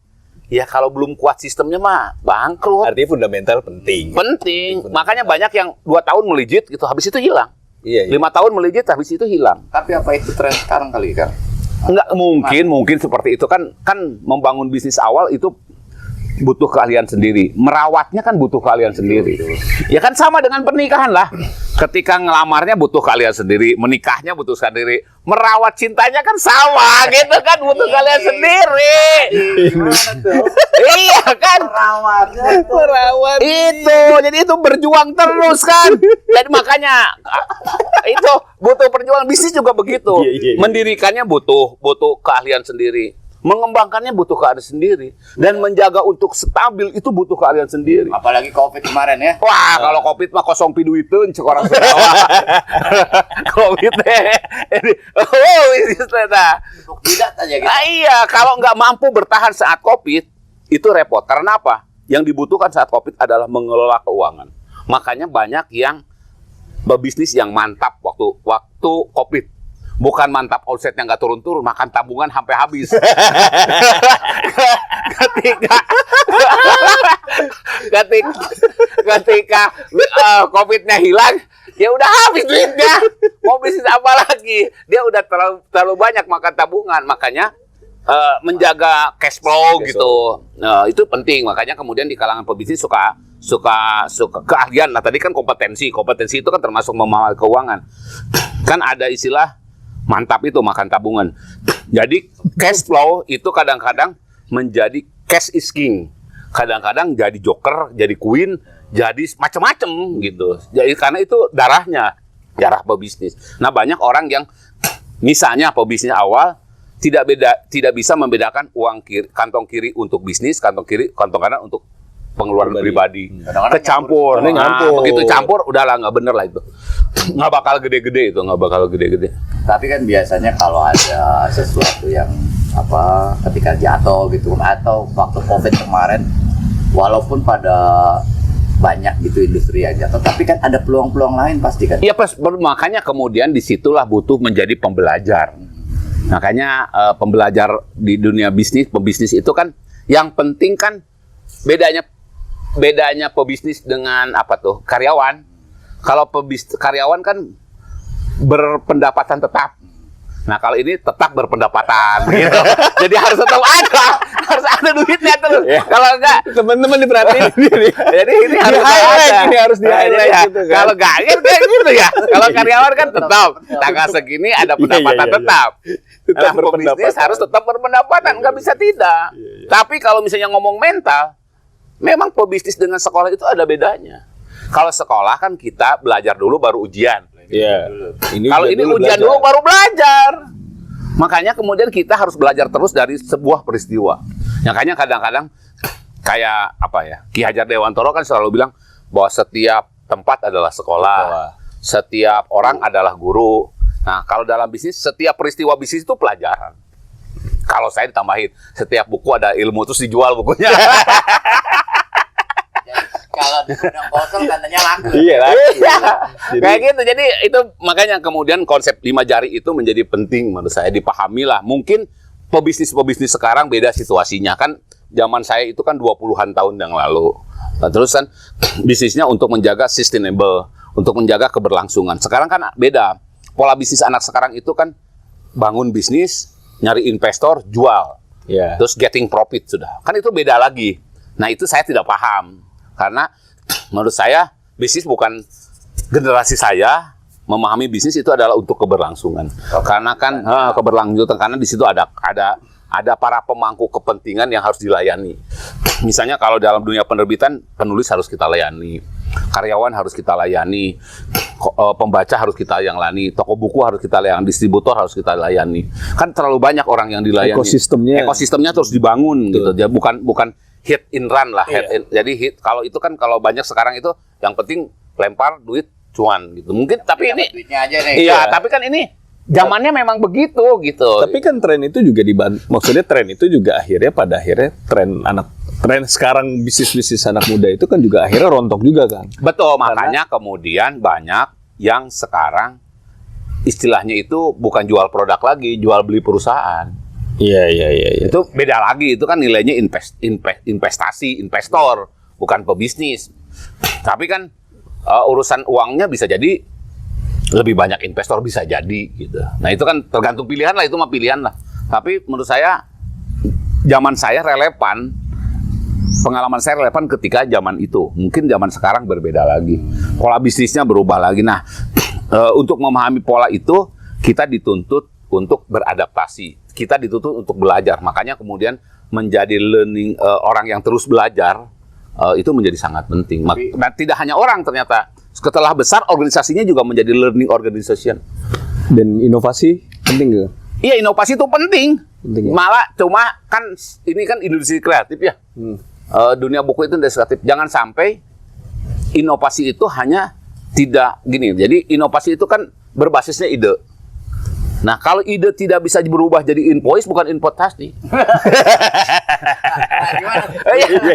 Ya kalau belum kuat sistemnya mah bangkrut. Artinya fundamental penting. Penting. Makanya banyak yang 2 tahun melejit gitu, habis itu hilang. Iya. 5 tahun melejit, habis itu hilang. Tapi apa itu tren sekarang kali Kang? Enggak mungkin seperti itu kan membangun bisnis awal itu butuh keahlian sendiri. Merawatnya kan butuh keahlian sendiri. Ya kan sama dengan pernikahan lah. Ketika ngelamarnya butuh keahlian sendiri, menikahnya butuh sendiri. Merawat cintanya kan sama gitu kan, butuh keahlian sendiri. Gimana tuh? Iya kan? Merawat. Itu, jadi itu berjuang terus kan. Jadi makanya itu butuh perjuangan. Bisnis juga begitu. Iya. Mendirikannya butuh keahlian sendiri. Mengembangkannya butuh keahlian sendiri dan menjaga untuk stabil itu butuh keahlian sendiri. Apalagi COVID kemarin ya. Wah, kalau COVID mah kosong piduiteun cek orang Jawa. COVID bisnis teh. Untuk tidak aja gitu. Iya, kalau nggak mampu bertahan saat COVID itu repot. Karena apa? Yang dibutuhkan saat COVID adalah mengelola keuangan. Makanya banyak yang berbisnis yang mantap waktu COVID. Bukan mantap omsetnya nggak turun-turun, makan tabungan sampai habis. ketika COVID-nya hilang, ya udah habis duitnya. Mau bisnis apa lagi? Dia udah terlalu banyak makan tabungan, makanya menjaga cash flow gitu. Itu penting. Makanya kemudian di kalangan pebisnis suka keahlian. Nah tadi kan kompetensi itu kan termasuk memahami keuangan. Kan ada istilah mantap itu makan tabungan. Jadi cash flow itu kadang-kadang menjadi cash is king. Kadang-kadang jadi joker, jadi queen, jadi macam-macam gitu. Jadi karena itu darah pebisnis. Nah banyak orang yang misalnya pebisnis awal tidak bisa membedakan uang kantong kiri untuk bisnis, kantong kanan untuk pengeluaran pribadi. Kecampur. Begitu campur udahlah nggak bener lah itu. Nggak bakal gede-gede. Tapi kan biasanya kalau ada sesuatu yang ketika jatuh gitu atau waktu COVID kemarin, walaupun pada banyak gitu industri yang jatuh, tapi kan ada peluang-peluang lain pasti kan. Iya, makanya kemudian disitulah butuh menjadi pembelajar. Makanya pembelajar di dunia pebisnis itu kan yang penting kan bedanya pebisnis dengan karyawan. Kalau karyawan kan berpendapatan tetap. Nah kalau ini tetap berpendapatan gitu. Jadi harus tetap ada duitnya terus. Yeah. Kalau enggak teman-teman diperhatiin. Jadi ini harus di-highlight gitu kan. Kalau enggak kayak gitu ya. Kalau karyawan kan tetap tanggal segini ada pendapatan tetap. Nah, pebisnis harus tetap berpendapatan, enggak bisa tidak. Tapi kalau misalnya ngomong mental, memang pebisnis dengan sekolah itu ada bedanya. Kalau sekolah kan kita belajar dulu baru ujian. Iya. Kalau ini ujian dulu baru belajar. Makanya kemudian kita harus belajar terus dari sebuah peristiwa. Makanya kadang-kadang kayak Ki Hajar Dewantoro kan selalu bilang bahwa setiap tempat adalah sekolah. Setiap orang adalah guru. Nah, kalau dalam bisnis setiap peristiwa bisnis itu pelajaran. Kalau saya ditambahin, setiap buku ada ilmu terus dijual bukunya. Kalau di gudang kosong katanya laku. Iya, laku. Kayak gitu. Jadi itu makanya kemudian konsep 5 jari itu menjadi penting menurut saya dipahami lah. Mungkin pebisnis sekarang beda situasinya kan. Zaman saya itu kan 20-an tahun yang lalu. Nah, terus kan bisnisnya untuk menjaga sustainable, untuk menjaga keberlangsungan. Sekarang kan beda. Pola bisnis anak sekarang itu kan bangun bisnis, nyari investor, jual. Yeah. Terus getting profit sudah. Kan itu beda lagi. Nah, itu saya tidak paham. Karena menurut saya bisnis bukan generasi saya memahami bisnis itu adalah untuk keberlangsungan. Karena kan keberlangsungan karena di situ ada para pemangku kepentingan yang harus dilayani. Misalnya kalau dalam dunia penerbitan penulis harus kita layani, karyawan harus kita layani, pembaca harus kita layani, toko buku harus kita layani, distributor harus kita layani. Kan terlalu banyak orang yang dilayani. Ekosistemnya terus dibangun gitu. Dia bukan hit and run lah. Jadi kalau itu kan kalau banyak sekarang itu yang penting lempar duit cuan gitu. Mungkin tapi ini duitnya aja nih. Iya, tapi kan ini zamannya memang begitu gitu. Tapi kan tren itu juga maksudnya tren itu juga pada akhirnya tren sekarang bisnis anak muda itu kan juga akhirnya rontok juga kan. Betul, makanya kemudian banyak yang sekarang istilahnya itu bukan jual produk lagi, jual beli perusahaan. Iya. Itu beda lagi, itu kan nilainya investasi, investor, bukan pebisnis. Tapi kan urusan uangnya bisa jadi lebih banyak investor bisa jadi gitu. Nah itu kan tergantung pilihan lah, itu mah pilihan lah. Tapi menurut saya zaman saya relevan, pengalaman saya relevan ketika zaman itu. Mungkin zaman sekarang berbeda lagi, pola bisnisnya berubah lagi. Nah untuk memahami pola itu kita dituntut untuk beradaptasi. Kita dituntut untuk belajar, makanya kemudian menjadi learning orang yang terus belajar itu menjadi sangat penting. Dan tidak hanya orang ternyata, setelah besar organisasinya juga menjadi learning organization. Dan inovasi penting nggak? Iya, inovasi itu penting. pentingnya. Malah cuma kan ini kan industri kreatif ya. Dunia buku itu industri kreatif. Jangan sampai inovasi itu hanya tidak gini. Jadi inovasi itu kan berbasisnya ide. Nah, kalau ide tidak bisa berubah jadi invoice, bukan investasi.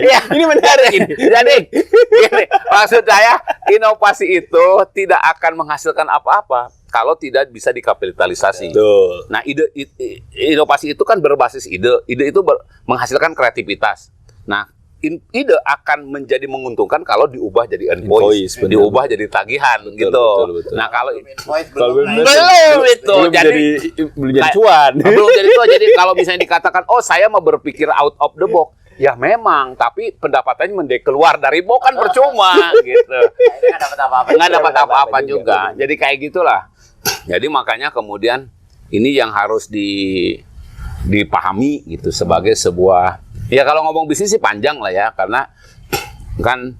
Iya, ini menarik ini. Jadi, gini, maksud saya, inovasi itu tidak akan menghasilkan apa-apa kalau tidak bisa dikapitalisasi. Betul. Nah, inovasi itu kan berbasis ide. Ide itu menghasilkan kreativitas. Nah, ide akan menjadi menguntungkan kalau diubah jadi invoice, Benar. diubah jadi tagihan, gitu. Betul. Nah, kalau Belum itu belum jadi cuan. belum jadi itu. Jadi kalau misalnya dikatakan, oh saya mau berpikir out of the box, ya memang, tapi pendapatannya keluar dari box kan percuma, gitu. Nggak dapat apa-apa juga. Jadi kayak gitulah. Jadi makanya kemudian ini yang harus dipahami gitu sebagai sebuah, ya kalau ngomong bisnis sih panjang lah ya, karena kan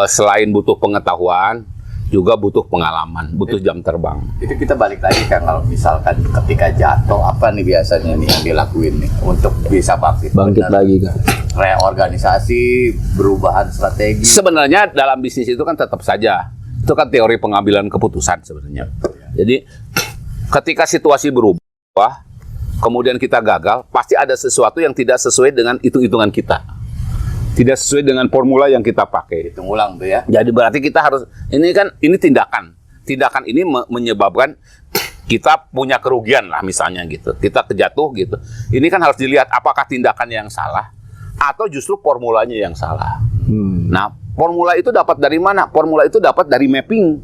selain butuh pengetahuan juga butuh pengalaman, butuh jam terbang. Itu kita balik lagi kan, kalau misalkan ketika jatuh apa nih biasanya nih yang dilakuin nih untuk bisa bangkit benar. Lagi kan. Reorganisasi, perubahan strategi. Sebenarnya dalam bisnis itu kan tetap saja itu kan teori pengambilan keputusan sebenarnya. Jadi ketika situasi berubah, kemudian kita gagal, pasti ada sesuatu yang tidak sesuai dengan hitung-hitungan kita. Tidak sesuai dengan formula yang kita pakai. Hitung ulang tuh ya. Jadi berarti kita harus, ini tindakan. Tindakan ini menyebabkan kita punya kerugian lah misalnya gitu. Kita kejatuh gitu. Ini kan harus dilihat apakah tindakan yang salah atau justru formulanya yang salah. Nah, formula itu dapat dari mana? Formula itu dapat dari mapping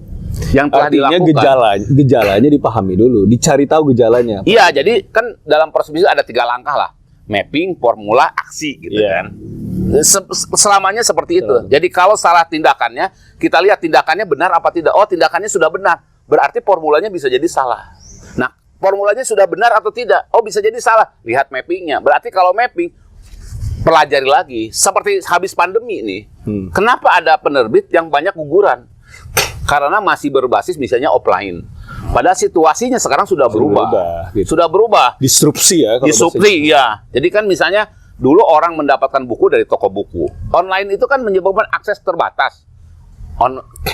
yang telah Artinya dilakukan. gejalanya dipahami dulu, dicari tahu gejalanya. Iya, jadi kan dalam proses bisnis ada 3 langkah lah. Mapping, formula, aksi gitu kan. Selamanya seperti itu. Jadi kalau salah tindakannya, kita lihat tindakannya benar apa tidak. Oh, tindakannya sudah benar. Berarti formulanya bisa jadi salah. Nah, formulanya sudah benar atau tidak? Oh, bisa jadi salah. Lihat mappingnya. Berarti kalau mapping, pelajari lagi. Seperti habis pandemi nih. Kenapa ada penerbit yang banyak guguran? Karena masih berbasis misalnya offline. Padahal situasinya sekarang sudah berubah. Gitu. Sudah berubah. Disrupsi ya. Disrupsi, ya. Jadi kan misalnya dulu orang mendapatkan buku dari toko buku. Online itu kan menyebabkan akses terbatas.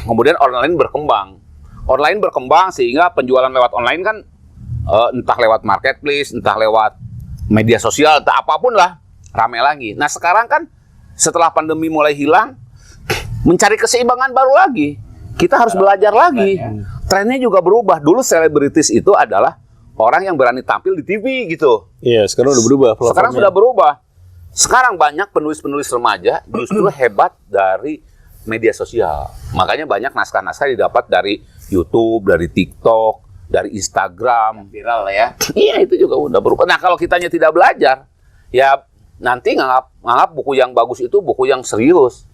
Kemudian online berkembang. Online berkembang sehingga penjualan lewat online kan entah lewat marketplace, entah lewat media sosial, entah apapun lah, ramai lagi. Nah sekarang kan setelah pandemi mulai hilang, mencari keseimbangan baru lagi. Kita harus belajar lagi. Trennya juga berubah. Dulu selebritis itu adalah orang yang berani tampil di TV gitu. Iya, sekarang udah berubah. Sekarang sudah berubah. Sekarang banyak penulis-penulis remaja justru hebat dari media sosial. Makanya banyak naskah-naskah didapat dari YouTube, dari TikTok, dari Instagram. Viral lah ya. Iya, itu juga udah berubah. Nah, kalau kitanya tidak belajar, ya nanti nganggap buku yang bagus itu buku yang serius.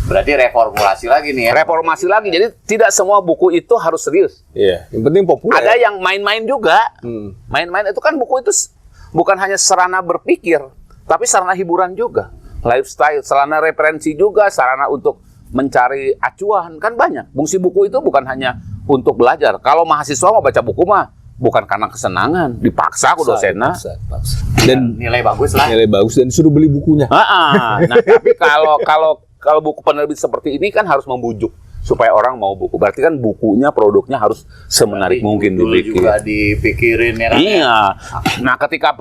Berarti reformulasi lagi nih ya. Reformasi lagi. Jadi tidak semua buku itu harus serius. Iya, yang penting populer. Ada yang main-main juga. Main-main itu kan buku itu bukan hanya sarana berpikir, tapi sarana hiburan juga. Lifestyle, sarana referensi juga, sarana untuk mencari acuan. Kan banyak. Fungsi buku itu bukan hanya untuk belajar. Kalau mahasiswa mau baca buku mah bukan karena kesenangan, dipaksa ke dosennya. Dan nilai bagus lah. Nilai bagus dan suruh beli bukunya. Nah, tapi kalau buku penerbit seperti ini kan harus membujuk supaya orang mau buku. Berarti kan bukunya, produknya harus semenarik mungkin dibikin. Juga dipikirin ya. Iya. Nah, ketika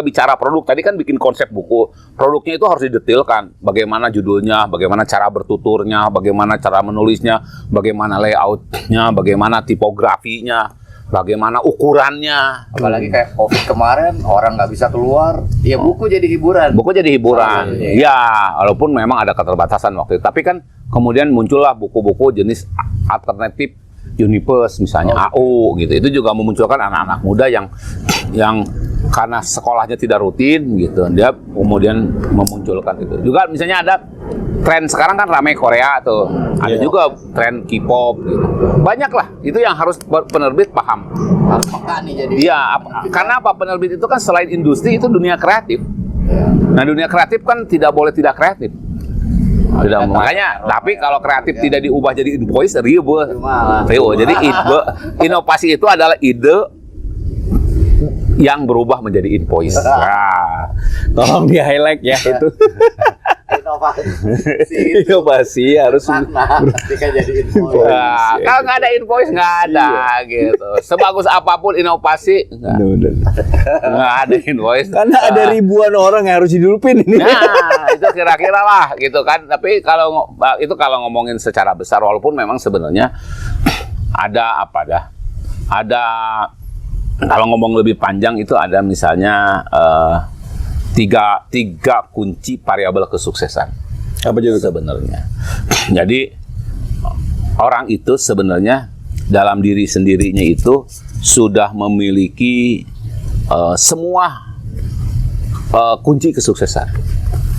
bicara produk, tadi kan bikin konsep buku. Produknya itu harus didetilkan. Bagaimana judulnya, bagaimana cara bertuturnya, bagaimana cara menulisnya, bagaimana layoutnya, bagaimana tipografinya, bagaimana ukurannya. Apalagi kayak COVID kemarin, orang nggak bisa keluar, ya buku jadi hiburan. Buku jadi hiburan. Ya, walaupun memang ada keterbatasan waktu itu. Tapi kan kemudian muncullah buku-buku jenis alternatif universe, misalnya AU gitu. Itu juga memunculkan anak-anak muda yang karena sekolahnya tidak rutin gitu, dia kemudian memunculkan itu. Juga misalnya ada tren sekarang kan ramai Korea tuh. Ada juga tren K-pop gitu. Banyak lah. Itu yang harus penerbit paham. Harus peka nih jadi. Iya, karena apa? Penerbit itu kan selain industri itu dunia kreatif. Nah, dunia kreatif kan tidak boleh tidak kreatif. Makanya, tapi kalau kreatif tidak diubah jadi invoice, ribet. Jadi inovasi itu adalah ide yang berubah menjadi invoice. Nah, Tolong di highlight ya itu. Inovasi harus ketika jadi invoice. nah, kalau nggak ada invoice nggak ada gitu. Sebagus apapun inovasi nggak ada invoice. Karena ada ribuan orang yang harus hidupin ini. Nah, itu kira-kira lah gitu kan. Tapi kalau itu kalau ngomongin secara besar, walaupun memang sebenarnya ada apa dah? Ada kalau ngomong lebih panjang itu ada misalnya tiga kunci variabel kesuksesan. Apa juga sebenarnya? Jadi orang itu sebenarnya dalam diri sendirinya itu sudah memiliki semua kunci kesuksesan.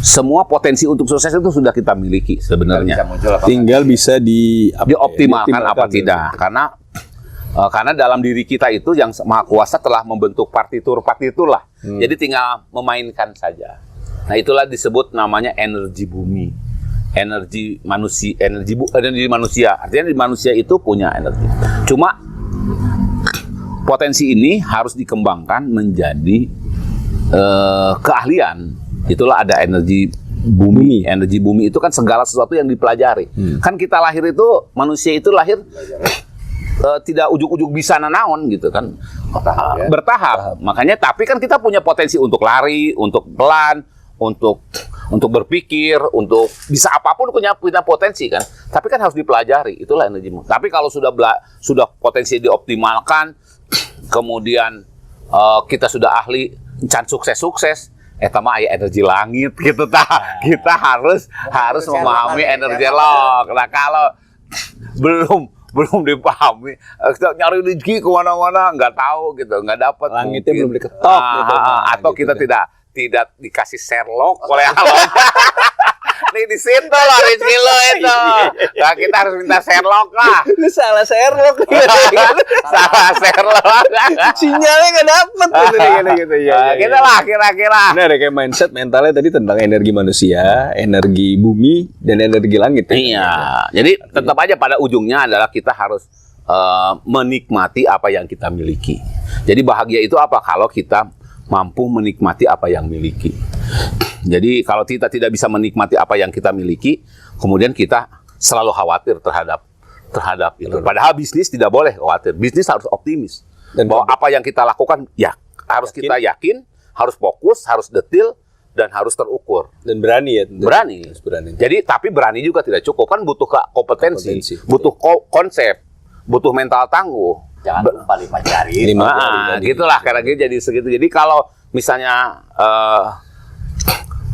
Semua potensi untuk sukses itu sudah kita miliki sebenarnya. Tinggal bisa dioptimalkan apa tidak? Karena dalam diri kita itu yang Maha Kuasa telah membentuk partitur lah. Jadi tinggal memainkan saja. Nah, itulah disebut namanya energi bumi. Energi manusia. Artinya di manusia itu punya energi. Cuma potensi ini harus dikembangkan menjadi keahlian. Itulah ada energi bumi. Energi bumi itu kan segala sesuatu yang dipelajari. Kan kita lahir itu, manusia itu lahir tidak ujuk-ujuk bisa nanaon gitu kan, bertahap. Makanya tapi kan kita punya potensi untuk lari, untuk pelan, untuk berpikir, untuk bisa apapun punya potensi kan. Tapi kan harus dipelajari. Itulah energimu. Tapi kalau sudah potensi dioptimalkan, kemudian kita sudah ahli can sukses. Mah aya energi langit gitu kita harus memahami energi log. Nah, kalau belum dipahami, nyari rezeki kemana-mana nggak tahu gitu, nggak dapat, langitnya belum diketok gitu, atau gitu, kita tidak dikasih Sherlock oleh Allah. Nih di situ loh rezeki lo itu. Nah, kita harus minta Sherlock lah. Lu salah Sherlock. Salah Sherlock. Sinyalnya nggak dapet gitu. Ya, gitu lah kira-kira. Nah, ada kayak mindset mentalnya tadi tentang energi manusia, energi bumi, dan energi langit. Iya. Jadi tetap aja pada ujungnya adalah kita harus menikmati apa yang kita miliki. Jadi bahagia itu apa? Kalau kita mampu menikmati apa yang miliki. Jadi kalau kita tidak bisa menikmati apa yang kita miliki, kemudian kita selalu khawatir terhadap itu. Padahal bisnis tidak boleh khawatir. Bisnis harus optimis. Dan bahwa apa yang kita lakukan ya harus kita yakin, harus fokus, harus detail, dan harus terukur. Dan berani ya. Berani. Jadi tapi berani juga tidak cukup, kan butuh kompetensi. Butuh konsep, butuh mental tangguh. Jangan lupa 5 jari. Gitulah karena jadi segitu. Jadi kalau misalnya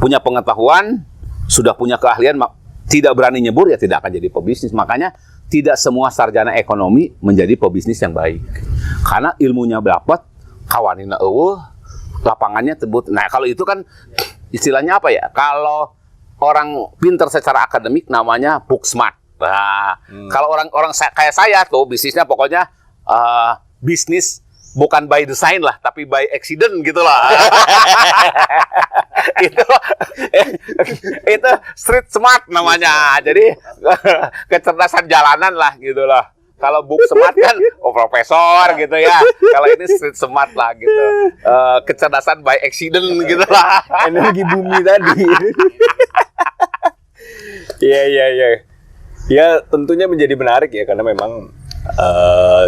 punya pengetahuan, sudah punya keahlian, tidak berani nyebur ya tidak akan jadi pebisnis. Makanya tidak semua sarjana ekonomi menjadi pebisnis yang baik. Karena ilmunya dapat, kawanina lapangannya tebut. Nah, kalau itu kan istilahnya apa ya? Kalau orang pintar secara akademik namanya book smart. Nah, kalau orang kayak saya tuh bisnisnya pokoknya bisnis bukan by design lah, tapi by accident gitu lah. itu street smart namanya. Jadi kecerdasan jalanan lah gitu lah. Kalau book smart kan profesor gitu ya. Kalau ini street smart lah gitu. Kecerdasan by accident gitu lah. Energi bumi tadi. Iya. Ya tentunya menjadi menarik ya karena memang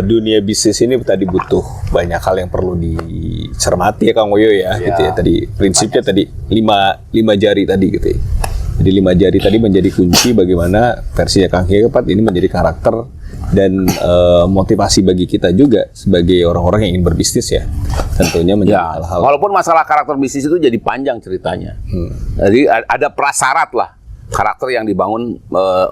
dunia bisnis ini tadi butuh banyak hal yang perlu dicermati ya Kang Woyo ya, gitu ya. Tadi prinsipnya tadi 5 jari tadi gitu ya. Jadi 5 jari tadi menjadi kunci bagaimana versinya Kang Hepat ini menjadi karakter dan motivasi bagi kita juga sebagai orang-orang yang ingin berbisnis ya. Tentunya menjadi hal-hal. Walaupun masalah karakter bisnis itu jadi panjang ceritanya. Jadi ada prasyarat lah karakter yang dibangun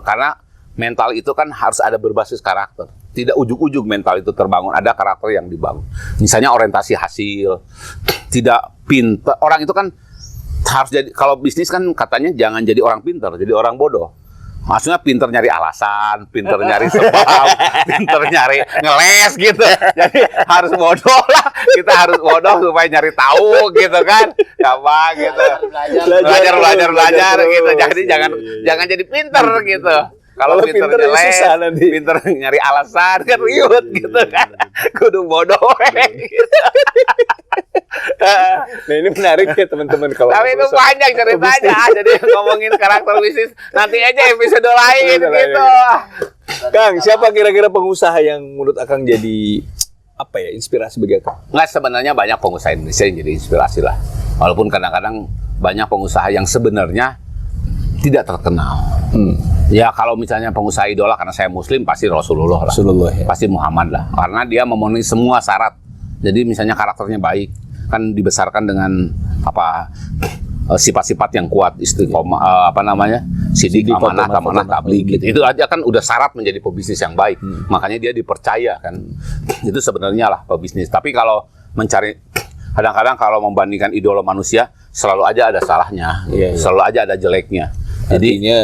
karena mental itu kan harus ada berbasis karakter. Tidak ujuk-ujuk mental itu terbangun, ada karakter yang dibangun. Misalnya orientasi hasil, tidak pintar. Orang itu kan harus jadi, kalau bisnis kan katanya jangan jadi orang pintar, jadi orang bodoh. Maksudnya pintar nyari alasan, pintar nyari sebab, pintar nyari ngeles gitu. Jadi harus bodoh lah. Kita harus bodoh supaya nyari tahu gitu kan. Apa gitu. Belajar gitu. Jadi jangan jadi pintar gitu. Kalau Kalau pinter pinter ya jelek, susah nanti. pinter nyari alasan kan ribet gitu kan. Kudu bodoh. Gitu. Nah ini menarik ya teman-teman kalau Tapi itu ngobrol soal panjang ceritanya. bisnis. Jadi ngomongin karakter bisnis nanti aja episode lain Episode lain. gitu. Kang, siapa kira-kira pengusaha yang menurut Akang jadi apa ya inspirasi bagi Akang? Nggak, sebenarnya banyak pengusaha Indonesia yang jadi inspirasi lah. Walaupun kadang-kadang banyak pengusaha yang sebenarnya tidak terkenal. Ya kalau misalnya pengusaha idola, karena saya Muslim pasti Rasulullah lah. Rasulullah ya. Pasti Muhammad lah. Karena dia memenuhi semua syarat. Jadi misalnya karakternya baik, kan dibesarkan dengan apa sifat-sifat yang kuat, istiqomah, sidik, amanah, tamanah, tabligh gitu. Itu aja kan udah syarat menjadi pebisnis yang baik. Makanya dia dipercaya kan. Itu sebenarnya lah pebisnis. Tapi kalau mencari, kadang-kadang kalau membandingkan idola manusia, selalu aja ada salahnya, Iya, iya. selalu aja ada jeleknya. Jadi Artinya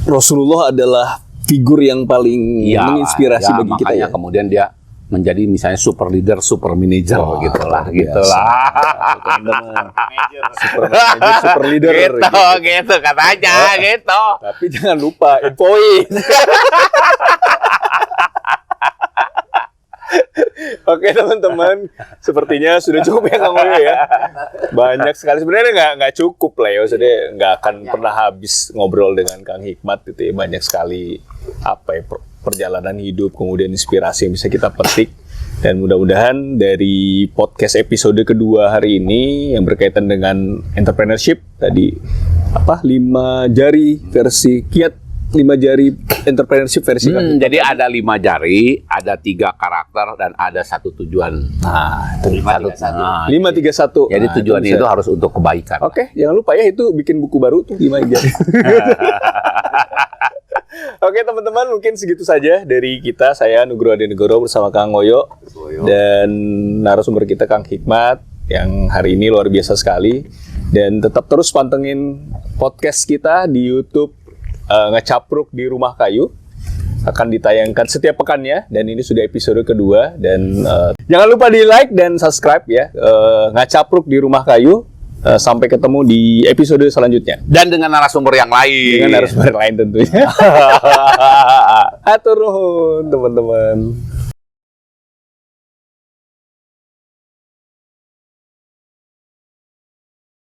Rasulullah adalah figur yang paling iya lah, menginspirasi ya, bagi kita makanya ya. kemudian dia menjadi misalnya super leader, super manager gitulah. Super manager, super leader gitu katanya gitu. Tapi jangan lupa infoin. Oke teman-teman, sepertinya sudah cukup ya Kang Oyo ya. Banyak sekali sebenarnya nggak cukup lah ya, maksudnya nggak akan pernah habis ngobrol dengan Kang Hikmat gitu ya. Banyak sekali apa ya perjalanan hidup, kemudian inspirasi yang bisa kita petik. Dan mudah-mudahan dari podcast episode kedua hari ini yang berkaitan dengan entrepreneurship tadi 5 jari versi Kiat, 5 jari entrepreneurship versi Kang Hikmat. Jadi ada 5 jari, ada 3 karakter dan ada 1 tujuan. Nah, itu 531. 531. Jadi Nah, tujuannya itu bisa. harus untuk kebaikan. Oke, jangan lupa ya itu bikin buku baru tuh 5 jari. Oke teman-teman, mungkin segitu saja dari kita. Saya Nugroho Adenegoro bersama Kang Oyo dan narasumber kita Kang Hikmat yang hari ini luar biasa sekali. Dan tetap terus pantengin podcast kita di YouTube Ngecapruk di Rumah Kayu. Akan ditayangkan setiap pekannya dan ini sudah episode kedua. Dan jangan lupa di like dan subscribe ya, Ngecapruk di Rumah Kayu. Sampai ketemu di episode selanjutnya. Dan dengan narasumber yang lain. Dengan narasumber lain tentunya. Atur nuhun teman-teman.